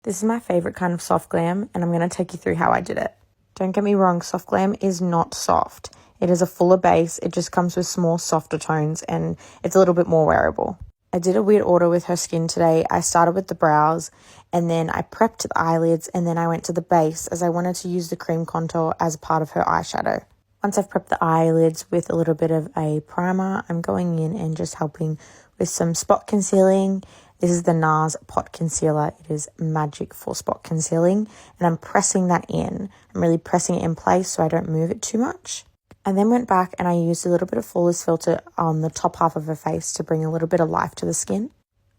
This is my favorite kind of soft glam, and I'm going to take you through how I did it. Don't get me wrong, soft glam is not soft. It is a fuller base. It just comes with small, softer tones, and it's a little bit more wearable. I did a weird order with her skin today. I started with the brows, and then I prepped the eyelids, and then I went to the base as I wanted to use the cream contour as part of her eyeshadow. Once I've prepped the eyelids with a little bit of a primer, I'm going in and just helping with some spot concealing. This is the NARS Pot Concealer. It is magic for spot concealing, and I'm pressing that in. I'm really pressing it in place so I don't move it too much. I then went back and I used a little bit of Flawless Filter on the top half of her face to bring a little bit of life to the skin.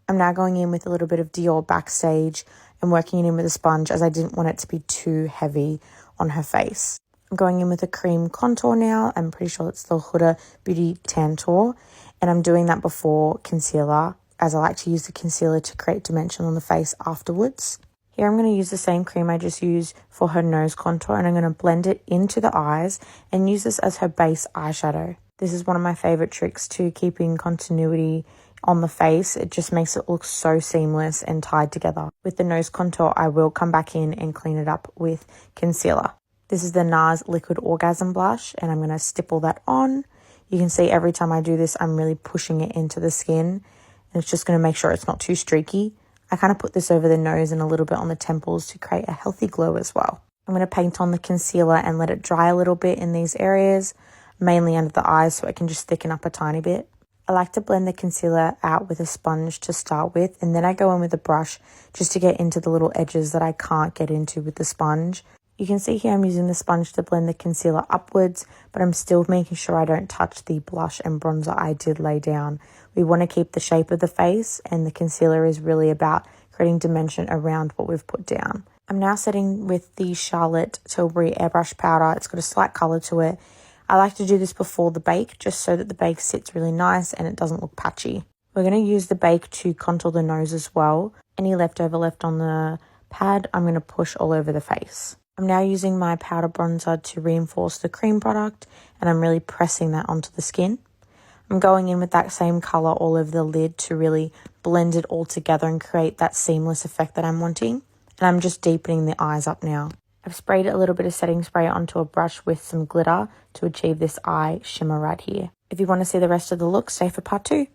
I'm now going in with a little bit of Dior Backstage and working it in with a sponge as I didn't want it to be too heavy on her face. I'm going in with a cream contour now. I'm pretty sure it's the Huda Beauty Tantour, and I'm doing that before concealer as I like to use the concealer to create dimension on the face afterwards. Here I'm going to use the same cream I just used for her nose contour, and I'm going to blend it into the eyes and use this as her base eyeshadow. This is one of my favorite tricks to keeping continuity on the face. It just makes it look so seamless and tied together. With the nose contour, I will come back in and clean it up with concealer. This is the NARS Liquid Orgasm Blush, and I'm going to stipple that on. You can see every time I do this, I'm really pushing it into the skin, and it's just going to make sure it's not too streaky. I kind of put this over the nose and a little bit on the temples to create a healthy glow as well. I'm going to paint on the concealer and let it dry a little bit in these areas, mainly under the eyes so it can just thicken up a tiny bit. I like to blend the concealer out with a sponge to start with, and then I go in with a brush just to get into the little edges that I can't get into with the sponge. You can see here I'm using the sponge to blend the concealer upwards, but I'm still making sure I don't touch the blush and bronzer I did lay down. We want to keep the shape of the face, and the concealer is really about creating dimension around what we've put down. I'm now setting with the Charlotte Tilbury Airbrush Powder. It's got a slight color to it. I like to do this before the bake, just so that the bake sits really nice and it doesn't look patchy. We're going to use the bake to contour the nose as well. Any leftover left on the pad, I'm going to push all over the face. I'm now using my powder bronzer to reinforce the cream product, and I'm really pressing that onto the skin. I'm going in with that same color all over the lid to really blend it all together and create that seamless effect that I'm wanting. And I'm just deepening the eyes up now. I've sprayed a little bit of setting spray onto a brush with some glitter to achieve this eye shimmer right here. If you want to see the rest of the look, stay for part 2.